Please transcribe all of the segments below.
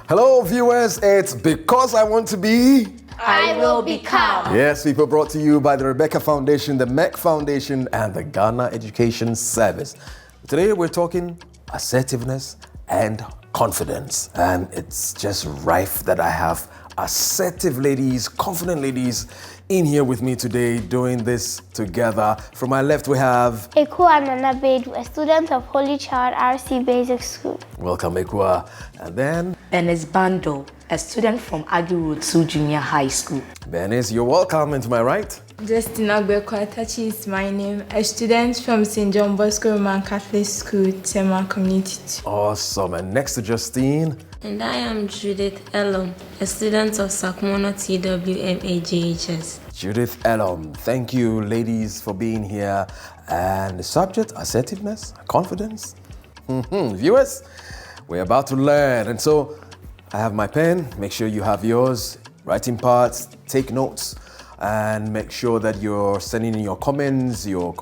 Hello, viewers. It's Because I Want to Be. I Will Become. Yes, people, brought to you by the Rebecca Foundation, the Merck Foundation, and the Ghana Education Service. Today, we're talking assertiveness and confidence. And it's just rife that I have assertive ladies, confident ladies in here with me today doing this together. From my left, we have Akufo-Addo, a student of Holy Child RC Basic School. Welcome, Ekua. And then Benis Bando, a student from Aggie Road 2 Junior High School. Benis, you're welcome. And to my right, Justina Agbekwatachi is my name, a student from St. John Bosco Roman Catholic School, Tema Community. Awesome. And next to Justine. And I am Judith Elom, a student of Sakmono TWMAJHS. Judith Elom, thank you, ladies, for being here. And the subject, assertiveness, confidence. Viewers, we're about to learn. And so I have my pen. Make sure you have yours. Writing parts, take notes, and make sure that you're sending in your comments, your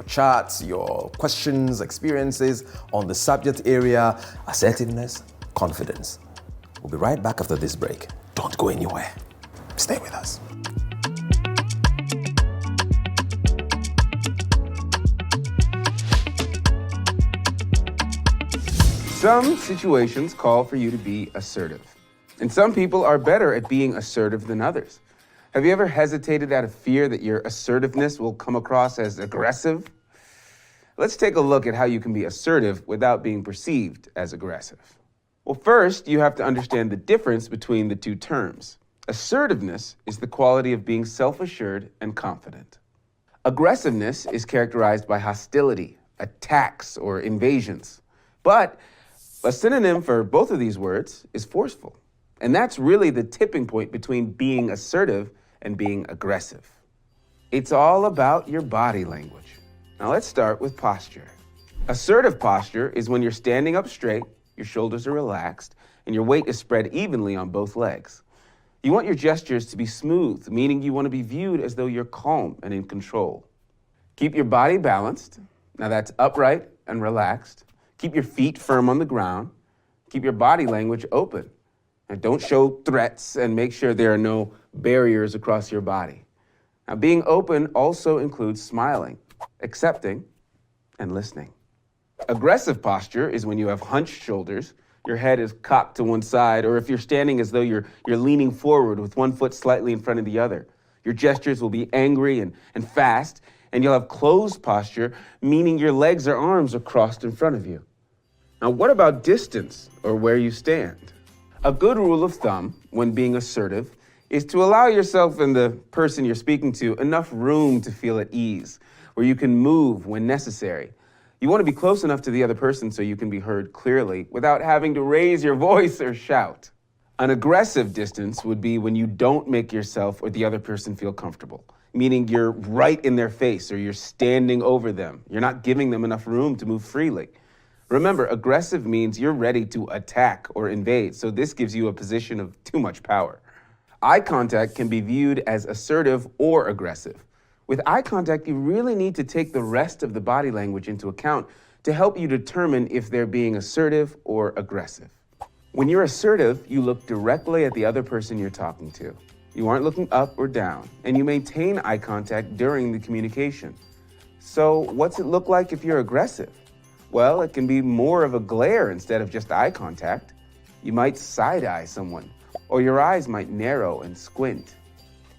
charts, your questions, experiences on the subject area, assertiveness, confidence. We'll be right back after this break. Don't go anywhere. Stay with us. Some situations call for you to be assertive, and some people are better at being assertive than others. Have you ever hesitated out of fear that your assertiveness will come across as aggressive? Let's take a look at how you can be assertive without being perceived as aggressive. Well, first, you have to understand the difference between the two terms. Assertiveness is the quality of being self-assured and confident. Aggressiveness is characterized by hostility, attacks, or invasions. But a synonym for both of these words is forceful. And that's really the tipping point between being assertive and being aggressive. It's all about your body language. Now let's start with posture. Assertive posture is when you're standing up straight, your shoulders are relaxed, and your weight is spread evenly on both legs. You want your gestures to be smooth, meaning you want to be viewed as though you're calm and in control. Keep your body balanced. Now that's upright and relaxed. Keep your feet firm on the ground. Keep your body language open. And don't show threats, and make sure there are no barriers across your body. Now, being open also includes smiling, accepting, and listening. Aggressive posture is when you have hunched shoulders, your head is cocked to one side, or if you're standing as though you're leaning forward with one foot slightly in front of the other. Your gestures will be angry and fast, and you'll have closed posture, meaning your legs or arms are crossed in front of you. Now, what about distance or where you stand? A good rule of thumb when being assertive is to allow yourself and the person you're speaking to enough room to feel at ease, where you can move when necessary. You want to be close enough to the other person so you can be heard clearly without having to raise your voice or shout. An aggressive distance would be when you don't make yourself or the other person feel comfortable, meaning you're right in their face or you're standing over them. You're not giving them enough room to move freely. Remember, aggressive means you're ready to attack or invade, so this gives you a position of too much power. Eye contact can be viewed as assertive or aggressive. With eye contact, you really need to take the rest of the body language into account to help you determine if they're being assertive or aggressive. When you're assertive, you look directly at the other person you're talking to. You aren't looking up or down, and you maintain eye contact during the communication. So what's it look like if you're aggressive? Well, it can be more of a glare instead of just eye contact. You might side-eye someone, or your eyes might narrow and squint.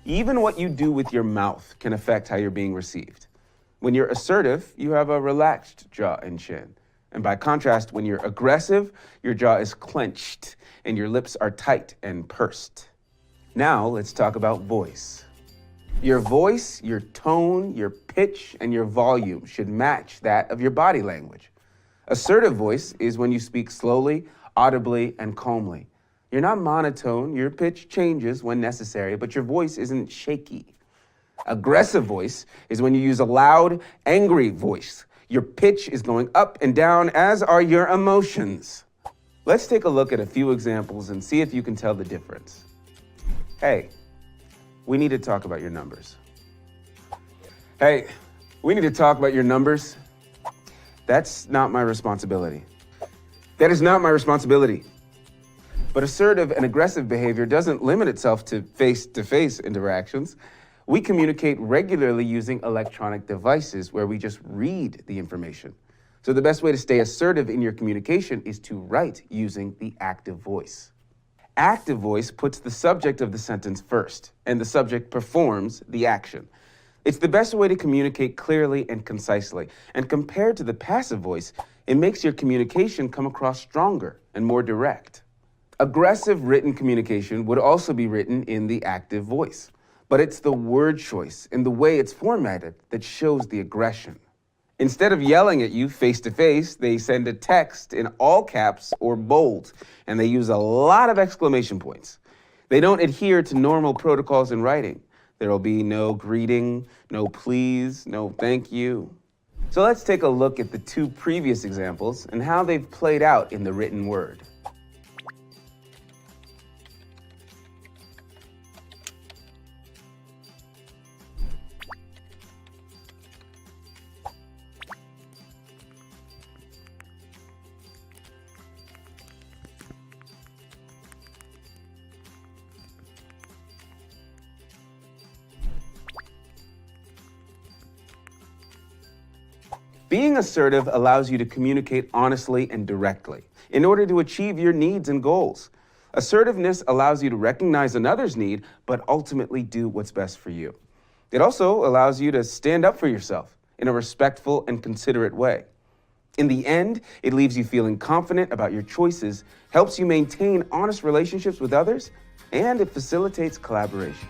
Even what you do with your mouth can affect how you're being received. When you're assertive, you have a relaxed jaw and chin. And by contrast, when you're aggressive, your jaw is clenched and your lips are tight and pursed. Now, let's talk about voice. Your voice, your tone, your pitch, and your volume should match that of your body language. Assertive voice is when you speak slowly, audibly, and calmly. You're not monotone, your pitch changes when necessary, but your voice isn't shaky. Aggressive voice is when you use a loud, angry voice. Your pitch is going up and down, as are your emotions. Let's take a look at a few examples and see if you can tell the difference. Hey, we need to talk about your numbers. Hey, we need to talk about your numbers. That's not my responsibility. That is not my responsibility. But assertive and aggressive behavior doesn't limit itself to face-to-face interactions. We communicate regularly using electronic devices where we just read the information. So the best way to stay assertive in your communication is to write using the active voice. Active voice puts the subject of the sentence first, and the subject performs the action. It's the best way to communicate clearly and concisely. And compared to the passive voice, it makes your communication come across stronger and more direct. Aggressive written communication would also be written in the active voice, but it's the word choice and the way it's formatted that shows the aggression. Instead of yelling at you face to face, they send a text in all caps or bold, and they use a lot of exclamation points. They don't adhere to normal protocols in writing. There will be no greeting, no please, no thank you. So let's take a look at the two previous examples and how they've played out in the written word. Being assertive allows you to communicate honestly and directly in order to achieve your needs and goals. Assertiveness allows you to recognize another's need, but ultimately do what's best for you. It also allows you to stand up for yourself in a respectful and considerate way. In the end, it leaves you feeling confident about your choices, helps you maintain honest relationships with others, and it facilitates collaboration.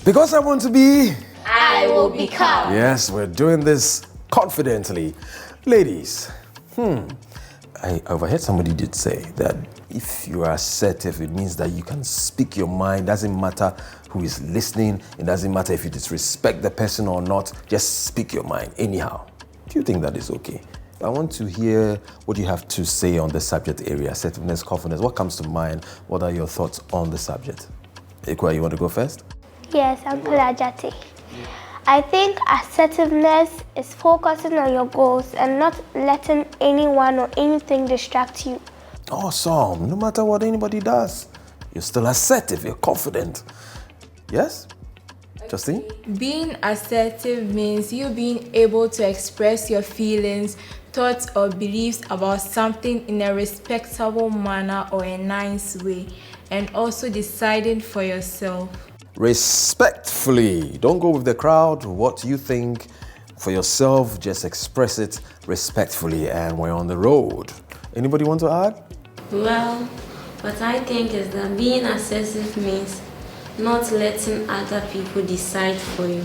Because I want to be... I will become. Yes, we're doing this confidently. Ladies, I overheard somebody did say that if you are assertive, it means that you can speak your mind. Doesn't matter who is listening. It doesn't matter if you disrespect the person or not. Just speak your mind anyhow. Do you think that is okay? I want to hear what you have to say on the subject area, assertiveness, confidence. What comes to mind? What are your thoughts on the subject? Ekwa, you want to go first? Yes, Uncle Ajati. I think assertiveness is focusing on your goals and not letting anyone or anything distract you. Awesome. No matter what anybody does, you're still assertive, you're confident. Yes? Justine? Being assertive means you being able to express your feelings, thoughts, or beliefs about something in a respectable manner or a nice way, and also deciding for yourself. Respectfully. Don't go with the crowd. What you think for yourself, just express it respectfully, and we're on the road. Anybody want to add? Well, what I think is that being assertive means not letting other people decide for you,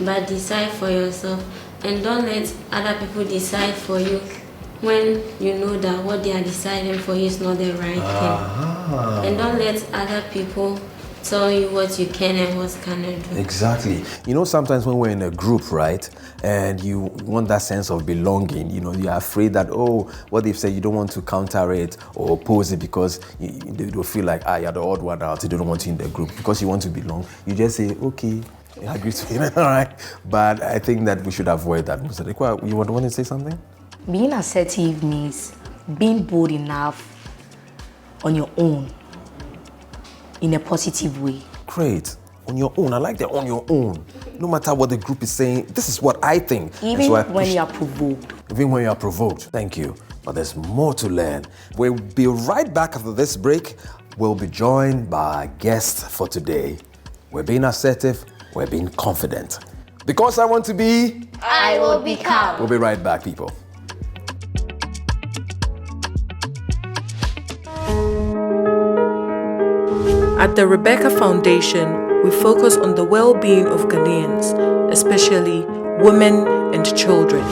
but decide for yourself. And don't let other people decide for you when you know that what they are deciding for you is not the right thing. And don't let other people tell you what you can and what cannot do. Exactly. You know, sometimes when we're in a group, right, and you want that sense of belonging, you know, you're afraid that, oh, what they've said, you don't want to counter it or oppose it because they don't feel like, you're the odd one out, you don't want you in the group. Because you want to belong, you just say, okay, I agree to it, all right? But I think that we should avoid that. You want to say something? Being assertive means being bold enough on your own in a positive way. Great. On your own. I like that, on your own. No matter what the group is saying, this is what I think. Even when you are provoked. Even when you are provoked. Thank you. But there's more to learn. We'll be right back after this break. We'll be joined by our guest for today. We're being assertive. We're being confident. Because I want to be... I will become. We'll be right back, people. At the Rebecca Foundation, we focus on the well-being of Ghanaians, especially women and children.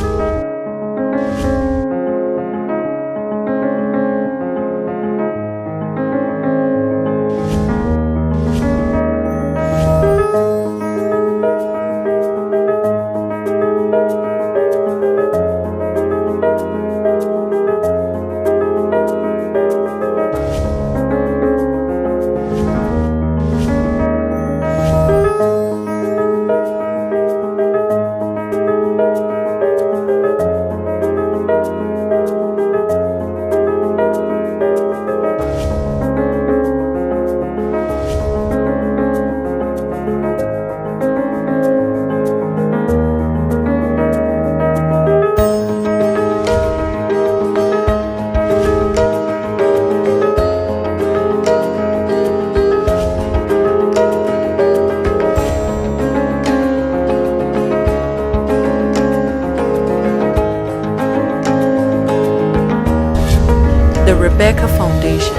the Rebecca Foundation,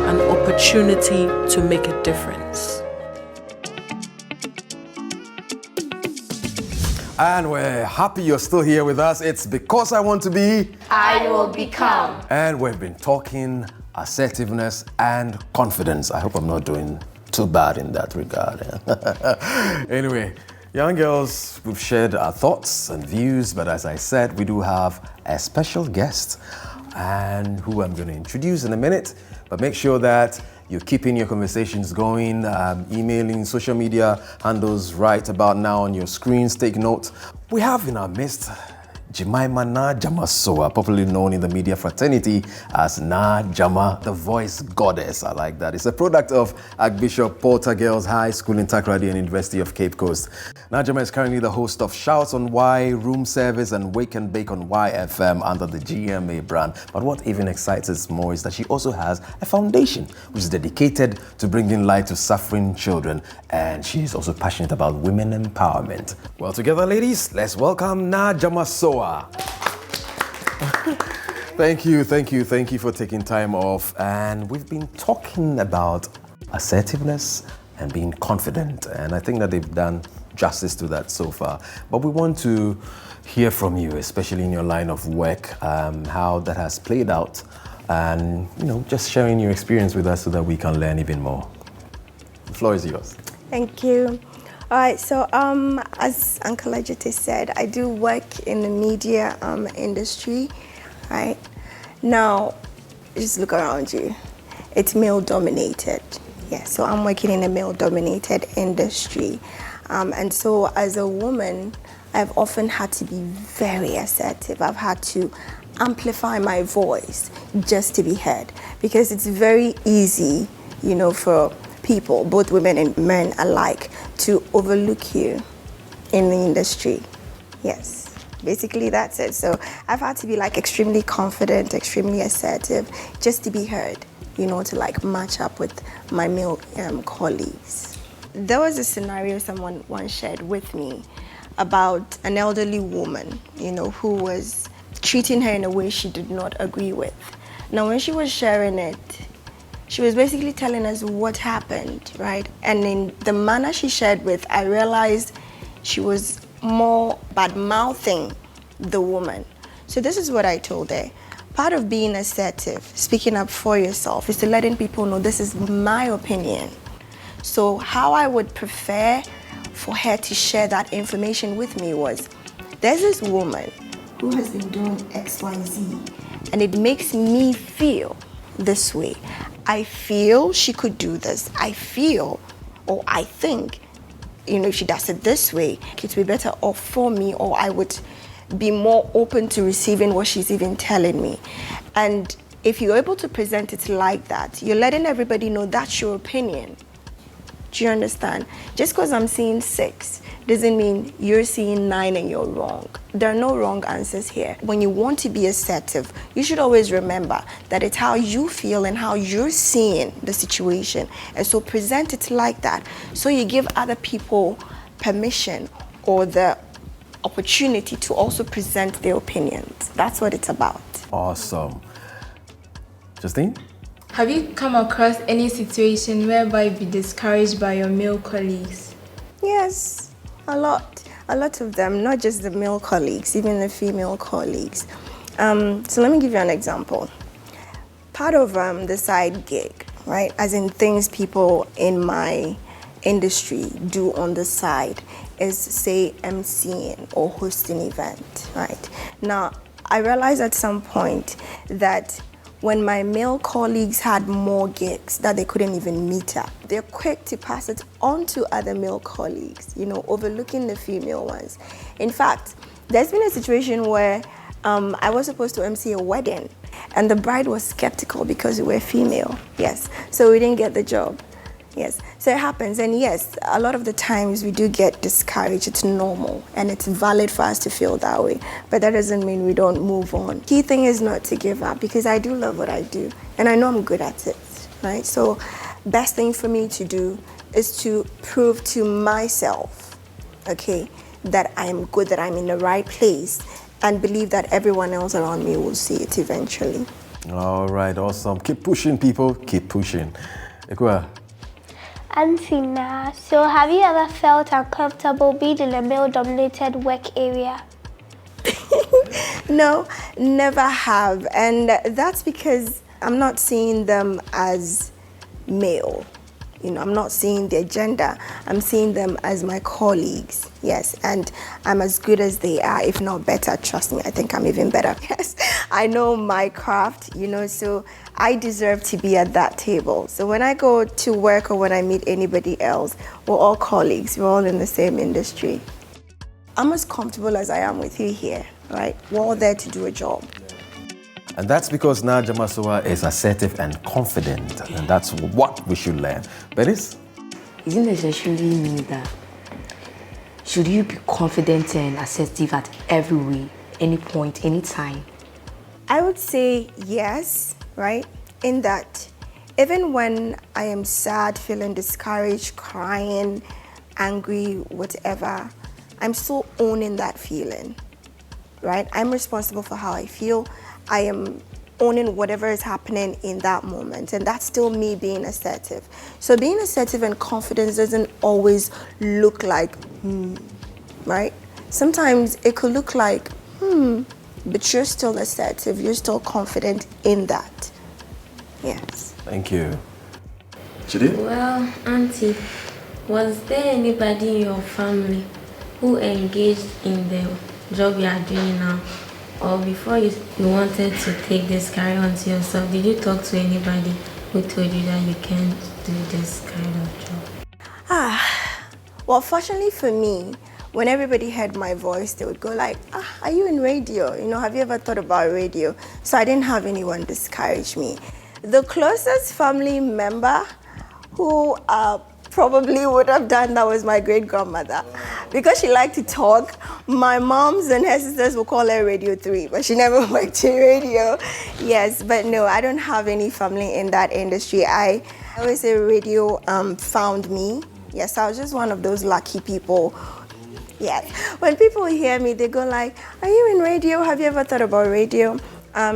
an opportunity to make a difference. And we're happy you're still here with us. It's because I want to be, I will become. and we've been talking assertiveness and confidence. I hope I'm not doing too bad in that regard. Anyway, young girls, we've shared our thoughts and views, but as I said, we do have a special guest, and who I'm going to introduce in a minute. But make sure that you're keeping your conversations going, emailing, social media handles right about now on your screens. Take note. We have in our midst Jemima Na Jama Soa, popularly known in the media fraternity as Na Jama, the voice goddess. I like that. It's a product of Archbishop Porter Girls High School in Takoradi and University of Cape Coast. Na Jama is currently the host of Shouts on Y, Room Service, and Wake and Bake on YFM under the GMA brand. But what even excites us more is that she also has a foundation which is dedicated to bringing light to suffering children. And she is also passionate about women empowerment. Well, together, ladies, let's welcome Na Jama Soa. Thank you for taking time off. And we've been talking about assertiveness and being confident, and I think that they've done justice to that so far. But we want to hear from you, especially in your line of work, how that has played out, and just sharing your experience with us so that we can learn even more. The floor is yours. Thank you. All right, so as Uncle Ejete said, I do work in the media industry, right? Now, just look around you. It's male-dominated. Yeah, so I'm working in a male-dominated industry. And so as a woman, I've often had to be very assertive. I've had to amplify my voice just to be heard, because it's very easy, for people, both women and men alike, to overlook you in the industry. Yes, basically that's it. So I've had to be extremely confident, extremely assertive, just to be heard, to match up with my male colleagues. There was a scenario someone once shared with me about an elderly woman, who was treating her in a way she did not agree with. Now, when she was sharing it, she was basically telling us what happened, right? And in the manner she shared with, I realized she was more bad-mouthing the woman. So this is what I told her. Part of being assertive, speaking up for yourself, is to letting people know this is my opinion. So how I would prefer for her to share that information with me was, there's this woman who has been doing X, Y, Z, and it makes me feel this way. I feel she could do this. I feel, or I think, if she does it this way, it would be better off for me, or I would be more open to receiving what she's even telling me. And if you're able to present it like that, you're letting everybody know that's your opinion. Do you understand? Just because I'm seeing 6 doesn't mean you're seeing 9 and you're wrong. There are no wrong answers here. When you want to be assertive, you should always remember that it's how you feel and how you're seeing the situation. And so present it like that. So you give other people permission or the opportunity to also present their opinions. That's what it's about. Awesome. Justine? Have you come across any situation whereby you've been discouraged by your male colleagues? Yes, a lot of them, not just the male colleagues, even the female colleagues. So let me give you an example. Part of the side gig, right, as in things people in my industry do on the side, is say emceeing or hosting event, right? Now, I realized at some point that when my male colleagues had more gigs that they couldn't even meet up, they're quick to pass it on to other male colleagues, overlooking the female ones. In fact, there's been a situation where I was supposed to MC a wedding, and the bride was skeptical because we were female, yes. So we didn't get the job, yes. So it happens, and yes, a lot of the times we do get discouraged. It's normal, and it's valid for us to feel that way, but that doesn't mean we don't move on. Key thing is not to give up, because I do love what I do, and I know I'm good at it, right? So best thing for me to do is to prove to myself, okay, that I'm good, that I'm in the right place, and believe that everyone else around me will see it eventually. All right, awesome. Keep pushing, people. Keep pushing. Ekua. Auntie Na, so have you ever felt uncomfortable being in a male-dominated work area? No, never have. And that's because I'm not seeing them as male. I'm not seeing their gender. I'm seeing them as my colleagues. Yes, and I'm as good as they are, if not better. Trust me, I think I'm even better. Yes, I know my craft, so I deserve to be at that table. So when I go to work or when I meet anybody else, we're all colleagues. We're all in the same industry. I'm as comfortable as I am with you here, right? We're all there to do a job. And that's because Naja Masowa is assertive and confident, and that's what we should learn. Benis? Isn't it essentially mean that should you be confident and assertive at every way, any point, any time? I would say yes, right? In that, even when I am sad, feeling discouraged, crying, angry, whatever, I'm still owning that feeling, right? I'm responsible for how I feel. I am owning whatever is happening in that moment, and that's still me being assertive. So being assertive and confidence doesn't always look like, right? Sometimes it could look like, but you're still assertive, you're still confident in that. Yes. Thank you. Chidi? Well, Auntie, was there anybody in your family who engaged in the job you are doing now? Or before you wanted to take this career onto yourself, did you talk to anybody who told you that you can't do this kind of job? Well, fortunately for me, when everybody heard my voice, they would go like, are you in radio? Have you ever thought about radio? So I didn't have anyone discourage me. The closest family member who probably would have done that was my great-grandmother. Because she liked to talk, my moms and her sisters will call her Radio 3, but she never worked in radio. Yes, but no, I don't have any family in that industry. I always say radio found me. Yes, I was just one of those lucky people. Yes, when people hear me, they go like, are you in radio? Have you ever thought about radio?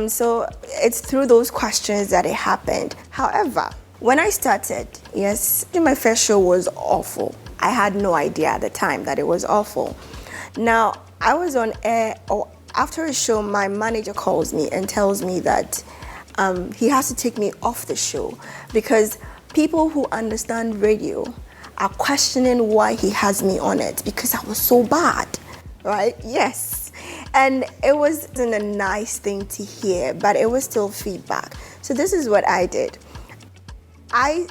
So it's through those questions that it happened. However, when I started, yes, my first show was awful. I had no idea at the time that it was awful. Now, I was on air, or after a show, my manager calls me and tells me that he has to take me off the show because people who understand radio are questioning why he has me on it because I was so bad, right? Yes. And it wasn't a nice thing to hear, but it was still feedback. So this is what I did. I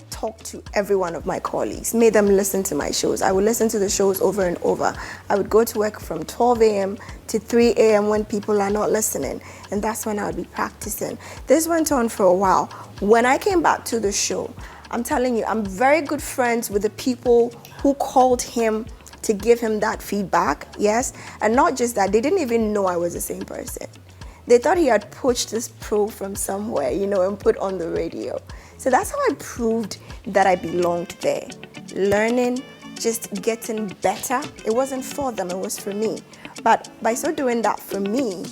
talked to every one of my colleagues, made them listen to my shows. I would listen to the shows over and over. I would go to work from 12 a.m. to 3 a.m. when people are not listening, and that's when I would be practicing. This went on for a while. When I came back to the show, I'm telling you, I'm very good friends with the people who called him to give him that feedback, yes? And not just that, they didn't even know I was the same person. They thought he had poached this pro from somewhere, and put on the radio. So that's how I proved that I belonged there. Learning, just getting better. It wasn't for them, it was for me. But by so doing that for me,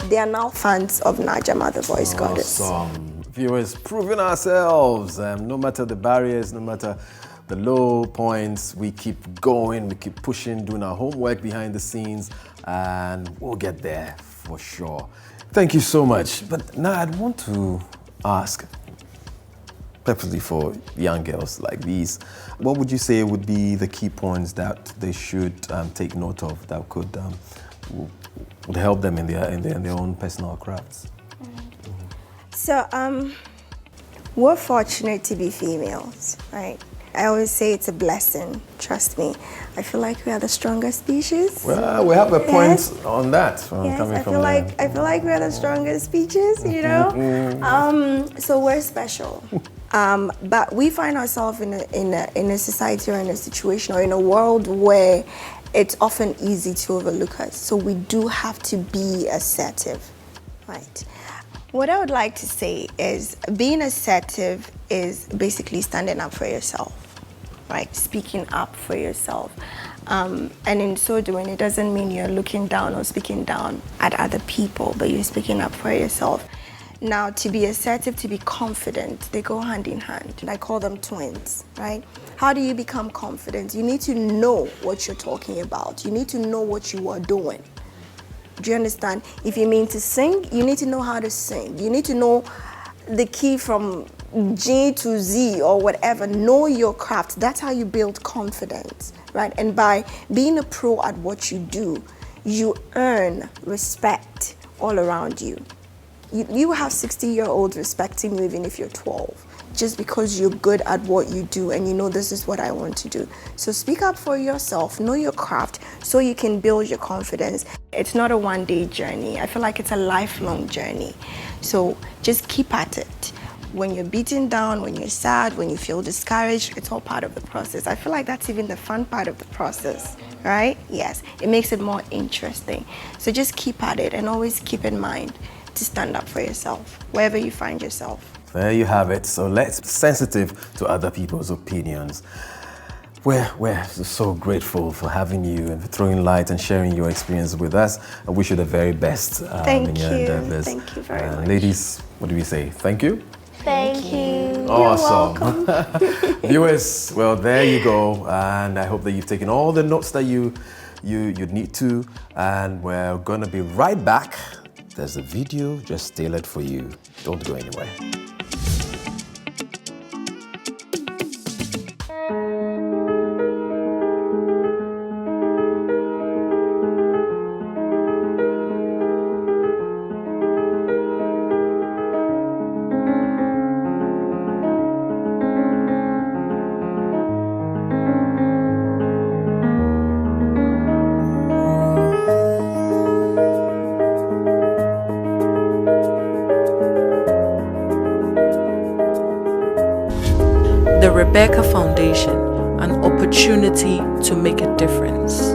they are now fans of Najama, the voice goddess. Awesome. Viewers, proving ourselves. No matter the barriers, no matter the low points, we keep going, we keep pushing, doing our homework behind the scenes, and we'll get there for sure. Thank you so much. But now I'd want to ask, purposely for young girls like these, what would you say would be the key points that they should take note of that could would help them in their own personal crafts? So we're fortunate to be females, right? I always say it's a blessing. Trust me. I feel like we are the strongest species. Well, we have a point on that. Yes, I feel like we are the strongest species. You know. So we're special. But we find ourselves in a society or in a situation or in a world where it's often easy to overlook us. So we do have to be assertive, right? What I would like to say is being assertive is basically standing up for yourself, right? Speaking up for yourself. And in so doing, it doesn't mean you're looking down or speaking down at other people, but you're speaking up for yourself. Now, to be assertive, to be confident, they go hand in hand. I call them twins, right? How do you become confident? You need to know what you're talking about. You need to know what you are doing. Do you understand? If you mean to sing, you need to know how to sing. You need to know the key from G to Z or whatever. Know your craft. That's how you build confidence, right? And by being a pro at what you do, you earn respect all around you. You have 60-year-olds respecting you even if you're 12, just because you're good at what you do and you know this is what I want to do. So speak up for yourself, know your craft so you can build your confidence. It's not a one-day journey. I feel like it's a lifelong journey. So just keep at it. When you're beaten down, when you're sad, when you feel discouraged, it's all part of the process. I feel like that's even the fun part of the process, right? Yes, it makes it more interesting. So just keep at it and always keep in mind to stand up for yourself, wherever you find yourself. There you have it. So let's be sensitive to other people's opinions. We're so grateful for having you and for throwing light and sharing your experience with us. I wish you the very best in your endeavors. Thank you very much. Ladies, what do we say? Thank you. Thank you. Awesome. Viewers, well, there you go. And I hope that you've taken all the notes that you need to. And we're going to be right back. There's a video just tailored for you. Don't go anywhere. The Rebecca Foundation, an opportunity to make a difference.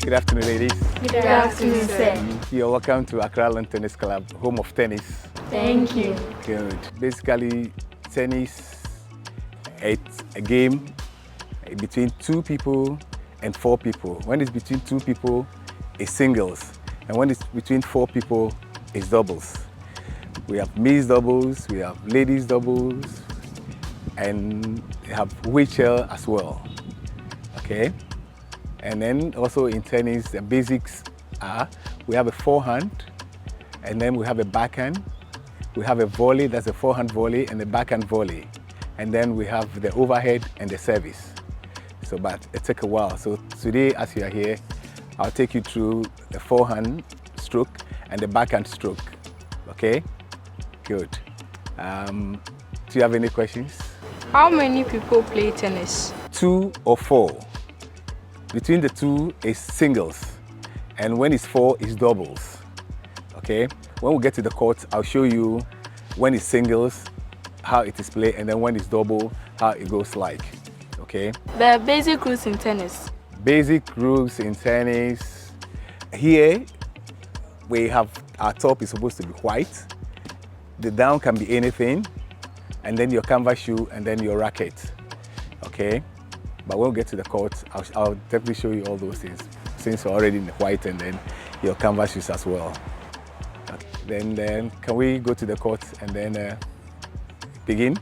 Good afternoon, ladies. Good afternoon, sir. You're welcome to Accra Lawn Tennis Club, home of tennis. Thank you. Good. Basically, tennis, it's a game between 2 people and 4 people. When it's between 2 people, it's singles. And when it's between 4 people, it's doubles. We have men's doubles, we have ladies doubles, and we have wheelchair as well. Okay? And then also in tennis, the basics are, we have a forehand, and then we have a backhand. We have a volley, that's a forehand volley, and a backhand volley. And then we have the overhead and the service. So, but it took a while. So today, as you are here, I'll take you through the forehand stroke and the backhand stroke. Okay? Good. Do you have any questions? How many people play tennis? 2 or 4. Between the 2 is singles, and when it's 4 is doubles. Okay? When we get to the court, I'll show you when it's singles, how it is played, and then when it's double, how it goes like. Okay? The basic rules in tennis. Basic rules in tennis. Here, we have our top is supposed to be white. The down can be anything, and then your canvas shoe, and then your racket. Okay? But when we get to the court, I'll definitely show you all those things, since you're already in the white, and then your canvas shoes as well. Then can we go to the court and then begin?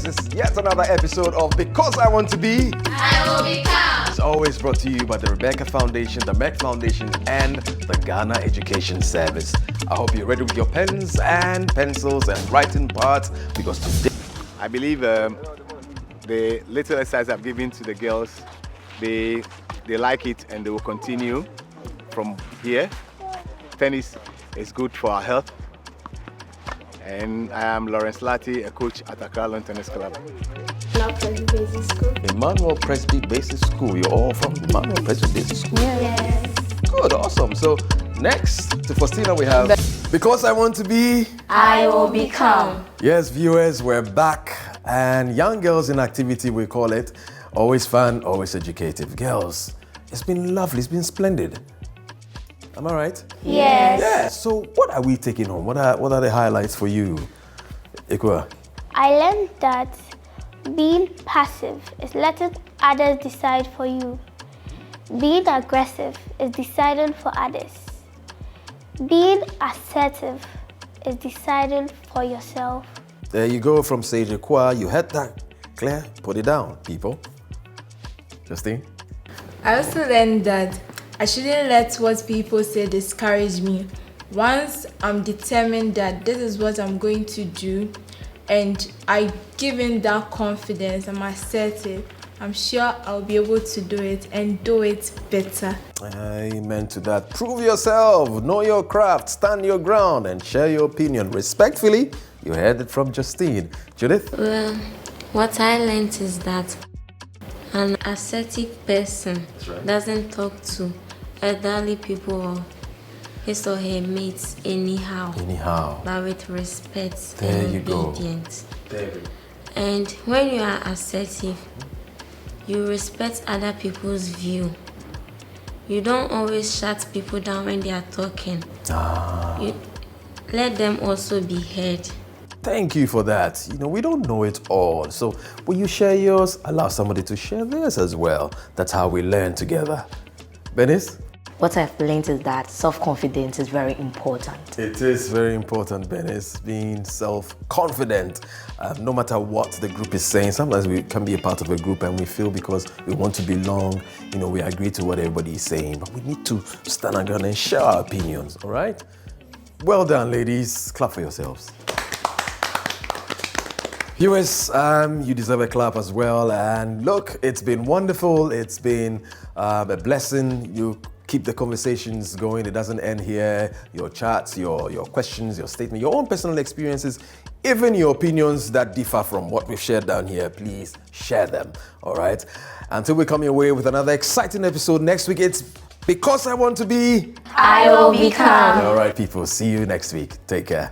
is yet another episode of Because I Want to Be, I Will Become. It's always brought to you by the Rebecca Foundation, the Merck Foundation, and the Ghana Education Service. I hope you're ready with your pens and pencils and writing parts, because today I believe the little exercise I've given to the girls, they like it and they will continue from here. Tennis is good for our health. And I am Lawrence Lati, a coach at Accra Lawn Tennis Club. Emmanuel Presby Basic School. You're all from Emmanuel Presby Basic School? Yes. Good, awesome. So next to Faustina we have Because I Want to Be, I Will Become. Yes, viewers, we're back. And Young Girls in Activity, we call it. Always fun, always educative. Girls, it's been lovely, it's been splendid. Am I right? Yes. Yeah. So what are we taking home? What are the highlights for you, Ikua? I learned that being passive is letting others decide for you. Being aggressive is deciding for others. Being assertive is deciding for yourself. There you go from Sage Ikua. You heard that. Claire, put it down, people. Justine? I also learned that I shouldn't let what people say discourage me. Once I'm determined that this is what I'm going to do, and I give in that confidence, I'm assertive, I'm sure I'll be able to do it and do it better. Amen to that. Prove yourself, know your craft, stand your ground, and share your opinion respectfully. You heard it from Justine. Judith? Well, what I learned is that an assertive person doesn't talk to elderly people or his or her mates anyhow. But with respect and obedience. And when you are assertive, you respect other people's view. You don't always shut people down when they are talking. You let them also be heard. Thank you for that. You know, we don't know it all. So when you share yours, allow somebody to share theirs as well. That's how we learn together. Benis? What I've learned is that self-confidence is very important. It is very important, Benis, being self-confident. No matter what the group is saying, sometimes we can be a part of a group and we feel because we want to belong, you know, we agree to what everybody is saying, but we need to stand our ground and share our opinions, all right? Well done, ladies. Clap for yourselves. Viewers, you deserve a clap as well. And look, it's been wonderful. It's been a blessing. You keep the conversations going. It doesn't end here. Your chats, your questions, your statement, your own personal experiences, even your opinions that differ from what we've shared down here, please share them, all right? Until we come your way with another exciting episode next week, it's Because I Want to Be, I Will Become. All right, people, see you next week. Take care.